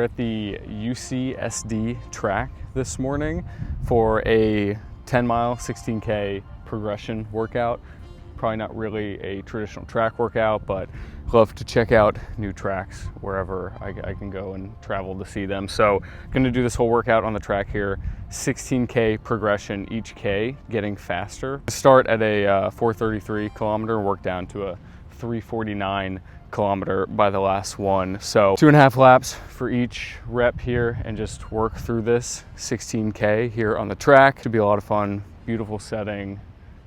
at the UCSD track this morning for a 10-mile, 16K progression workout. Probably not really a traditional track workout, but love to check out new tracks wherever I can go and travel to see them. So gonna do this whole workout on the track here, 16K progression each K, getting faster. Start at a 433 kilometer and work down to a 349 kilometer by the last one. So 2.5 laps for each rep here and just work through this 16K here on the track. Should be a lot of fun, beautiful setting,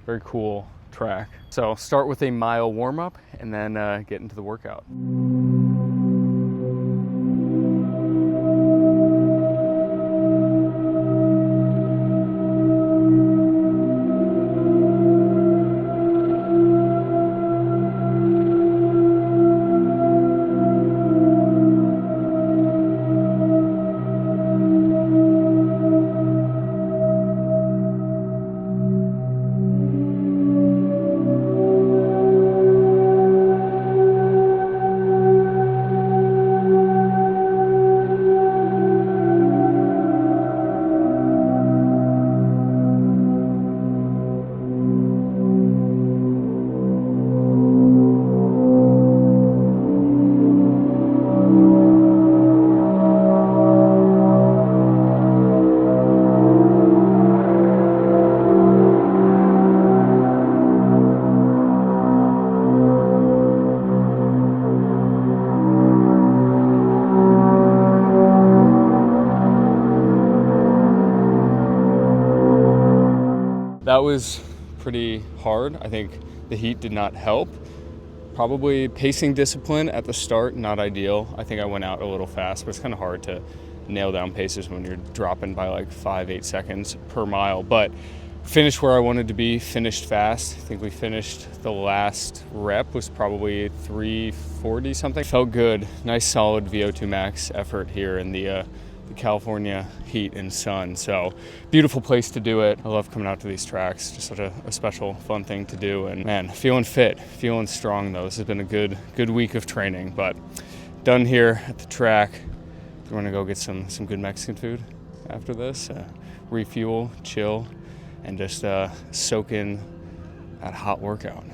very cool track. So start with a mile warm-up and then get into the workout. That was pretty hard. I think the heat did not help. Probably pacing discipline at the start, not ideal. I think I went out a little fast, but it's kind of hard to nail down paces when you're dropping by like 5-8 seconds per mile. But finished where I wanted to be, finished fast. I think we finished, the last rep was probably 340 something. Felt good, nice solid VO2 max effort here in the California heat and sun. So beautiful place to do it. I love coming out to these tracks, just such a special, fun thing to do. And man, feeling fit, feeling strong though. This has been a good week of training, but done here at the track. We're gonna go get some good Mexican food after this, refuel, chill, and just soak in that hot workout.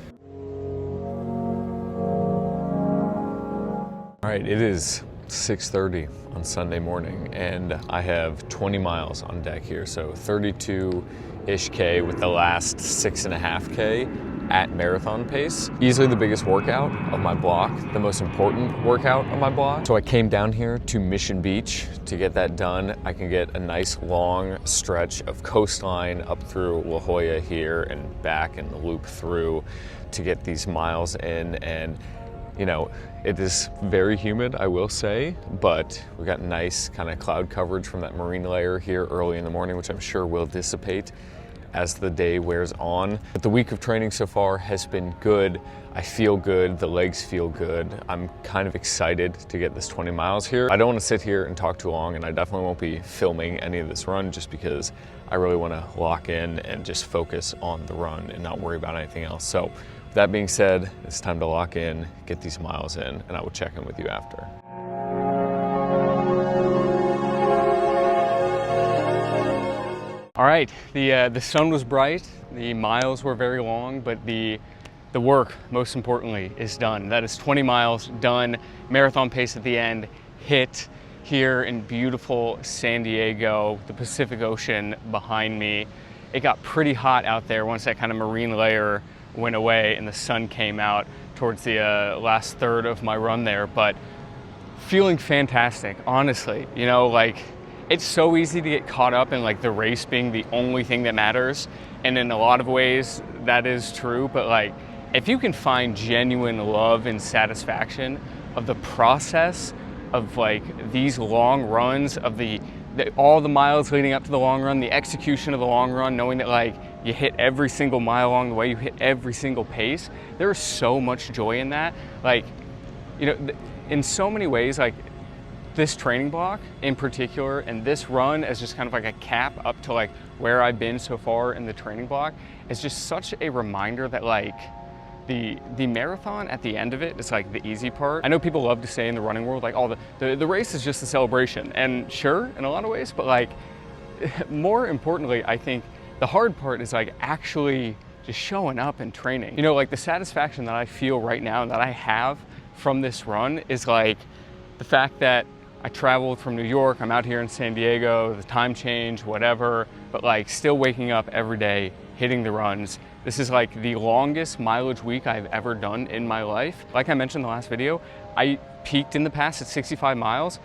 All right, it is 6:30 on Sunday morning and I have 20 miles on deck here, so 32-ish K with the last 6.5 K at marathon pace. Easily the biggest workout of my block, the most important workout of my block. So I came down here to Mission Beach to get that done. I can get a nice long stretch of coastline up through La Jolla here and back and the loop through to get these miles in. And you know, it is very humid, I will say, but we got nice kind of cloud coverage from that marine layer here early in the morning, which I'm sure will dissipate as the day wears on. But the week of training so far has been good. I feel good, the legs feel good. I'm kind of excited to get this 20 miles here. I don't want to sit here and talk too long, and I definitely won't be filming any of this run just because I really want to lock in and just focus on the run and not worry about anything else. So that being said, it's time to lock in, get these miles in, and I will check in with you after. All right, the sun was bright, the miles were very long, but the work, most importantly, is done. That is 20 miles done, marathon pace at the end, hit here in beautiful San Diego, the Pacific Ocean behind me. It got pretty hot out there once that kind of marine layer went away and the sun came out towards the last third of my run there, but feeling fantastic, honestly. You know, like, it's so easy to get caught up in like the race being the only thing that matters, and in a lot of ways that is true, but like, if you can find genuine love and satisfaction of the process of like these long runs, of all the miles leading up to the long run, the execution of the long run, knowing that like you hit every single mile along the way, you hit every single pace. There is so much joy in that. Like, you know, in so many ways, like this training block in particular, and this run as just kind of like a cap up to like where I've been so far in the training block, is just such a reminder that like the marathon at the end of it is like the easy part. I know people love to say in the running world, like, oh, the race is just a celebration. And sure, in a lot of ways, but like, more importantly, I think the hard part is like actually just showing up and training. You know, like the satisfaction that I feel right now and that I have from this run is like the fact that I traveled from New York, I'm out here in San Diego, the time change, whatever, but like still waking up every day, hitting the runs. This is like the longest mileage week I've ever done in my life. Like I mentioned in the last video, I peaked in the past at 65 miles.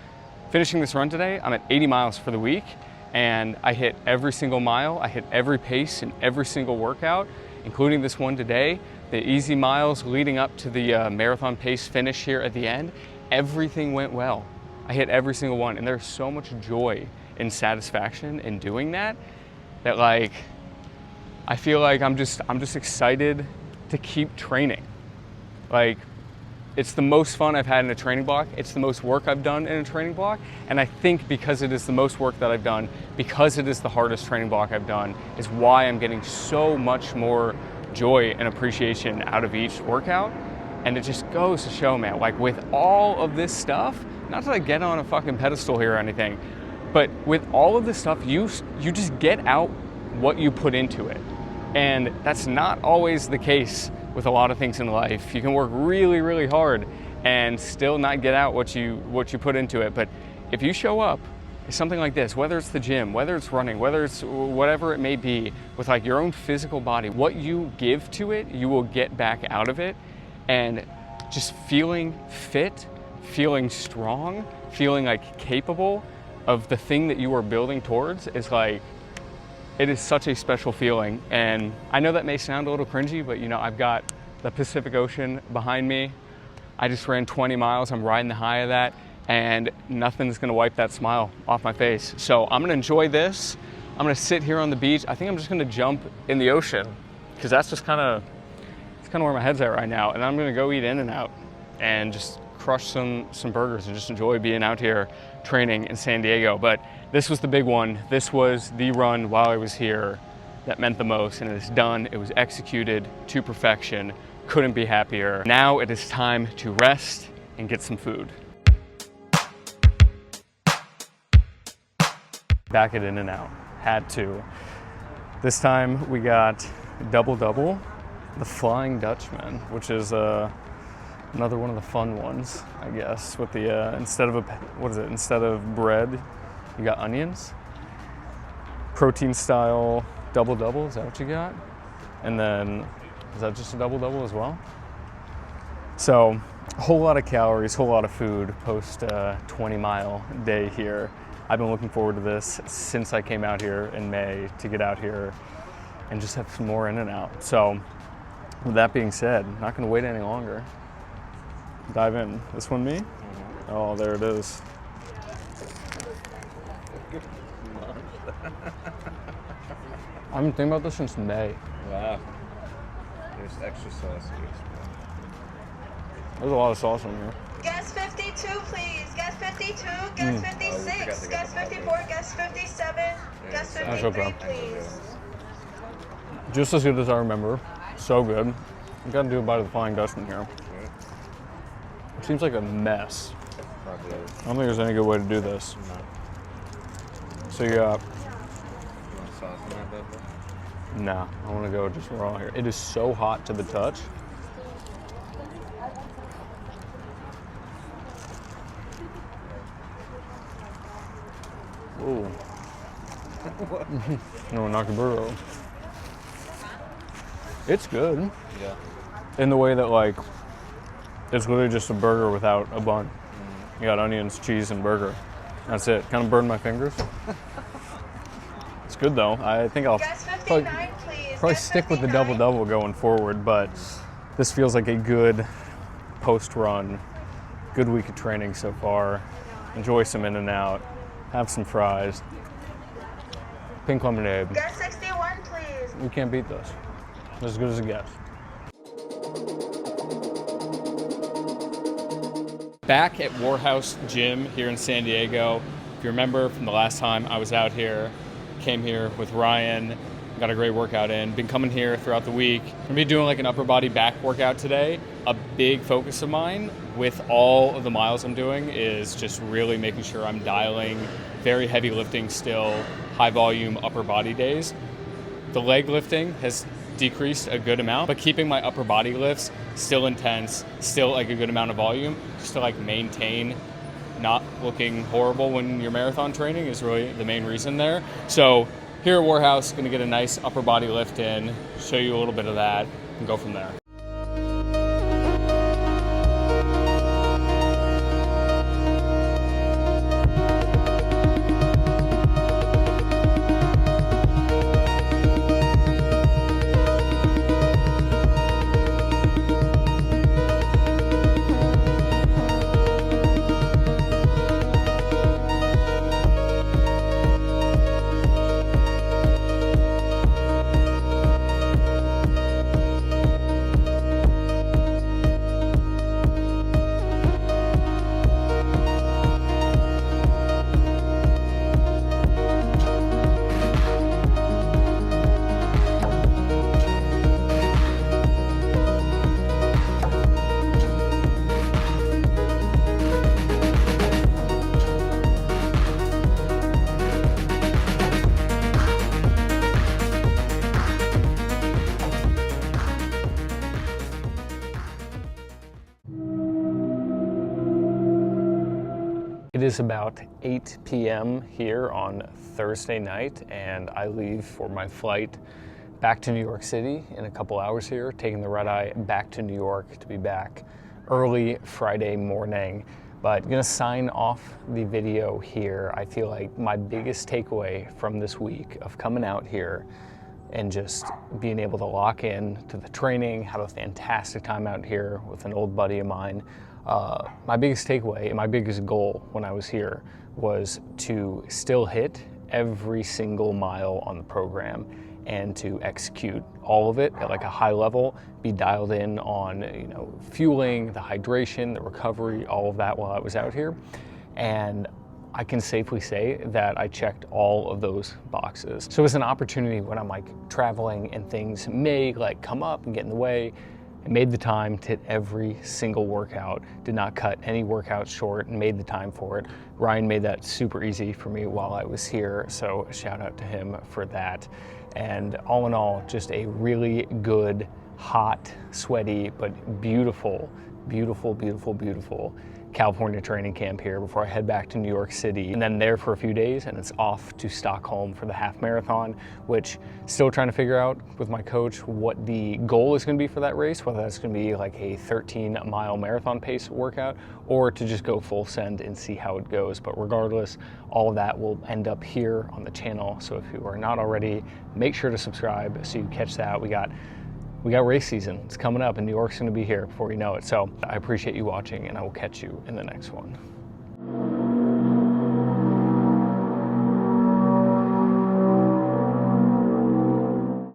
Finishing this run today, I'm at 80 miles for the week, and I hit every single mile, I hit every pace in every single workout, including this one today, the easy miles leading up to the marathon pace finish here at the end. Everything went well. I hit every single one, and there's so much joy and satisfaction in doing that, that like, I feel like I'm just excited to keep training. Like, it's the most fun I've had in a training block. It's the most work I've done in a training block. And I think because it is the most work that I've done, because it is the hardest training block I've done, is why I'm getting so much more joy and appreciation out of each workout. And it just goes to show, man, like with all of this stuff, not to like get on a fucking pedestal here or anything, but with all of this stuff, you just get out what you put into it. And that's not always the case with a lot of things in life. You can work really, really hard and still not get out what you put into it. But if you show up, it's something like this, whether it's the gym, whether it's running, whether it's whatever it may be, with like your own physical body, what you give to it, you will get back out of it. And just feeling fit, feeling strong, feeling like capable of the thing that you are building towards is like, it is such a special feeling. And I know that may sound a little cringy, but you know, I've got the Pacific Ocean behind me. I just ran 20 miles, I'm riding the high of that, and nothing's gonna wipe that smile off my face. So I'm gonna enjoy this. I'm gonna sit here on the beach. I think I'm just gonna jump in the ocean, because that's just kind of where my head's at right now. And I'm gonna go eat In-N-Out and just crush some burgers and just enjoy being out here training in San Diego. But this was the big one. This was the run while I was here that meant the most, and it is done. It was executed to perfection. Couldn't be happier. Now it is time to rest and get some food. Back at In-N-Out, had to. This time we got double, the Flying Dutchman, which is another one of the fun ones, I guess, with the, instead of bread, you got onions. Protein style double, is that what you got? And then, is that just a double as well? So, a whole lot of calories, whole lot of food post 20-mile day here. I've been looking forward to this since I came out here in May to get out here and just have some more In-N-Out. So, with that being said, not gonna wait any longer. Dive in. This one me? Oh, there it is. I've been thinking about this since May. Wow. There's extra sauce here. There's a lot of sauce in here. Gas 52, please. Gas 52, gas 56, gas 54, gas 57, gas 53, please. Just as good as I remember. So good. You gotta do a bite of the Flying Dutchman here. It seems like a mess. Probably. I don't think there's any good way to do this. No. So you got... You want sauce in that bad boy? Nah, I wanna go just raw here. It is so hot to the touch. Ooh. No, knock the burger over. It's good. Yeah. In the way that like, it's literally just a burger without a bun. You got onions, cheese, and burger. That's it. Kind of burned my fingers. It's good though. I think I'll probably stick with the double going forward, but this feels like a good post-run, good week of training so far. Enjoy some In-N-Out, have some fries, pink lemonade. Gas 61, please. You can't beat this. As good as it gets. Back at Warhouse Gym here in San Diego. If you remember from the last time I was out here, came here with Ryan, got a great workout in. Been coming here throughout the week. I'm gonna be doing like an upper body back workout today. A big focus of mine with all of the miles I'm doing is just really making sure I'm dialing very heavy lifting still, high volume upper body days. The leg lifting has decreased a good amount, but keeping my upper body lifts still intense, still like a good amount of volume, just to like maintain not looking horrible when you're marathon training is really the main reason there. So here at Warehouse, gonna get a nice upper body lift in, show you a little bit of that, and go from there. It is about 8 p.m. here on Thursday night, and I leave for my flight back to New York City in a couple hours here, taking the red-eye back to New York to be back early Friday morning. But I'm gonna sign off the video here. I feel like my biggest takeaway from this week of coming out here and just being able to lock in to the training, have a fantastic time out here with an old buddy of mine. My biggest takeaway and my biggest goal when I was here was to still hit every single mile on the program and to execute all of it at like a high level, be dialed in on, you know, fueling, the hydration, the recovery, all of that while I was out here. And I can safely say that I checked all of those boxes. So it was an opportunity when I'm like traveling and things may like come up and get in the way. I made the time to hit every single workout, did not cut any workouts short, and made the time for it. Ryan made that super easy for me while I was here, so shout out to him for that. And all in all, just a really good, hot, sweaty, but beautiful, beautiful, beautiful, beautiful California training camp here before I head back to New York City, and then there for a few days, and it's off to Stockholm for the half marathon, which still trying to figure out with my coach what the goal is going to be for that race, whether that's going to be like a 13-mile marathon pace workout or to just go full send and see how it goes. But regardless, all of that will end up here on the channel. So if you are not already, make sure to subscribe so you catch that. We got race season. It's coming up and New York's gonna be here before you know it. So I appreciate you watching and I will catch you in the next one.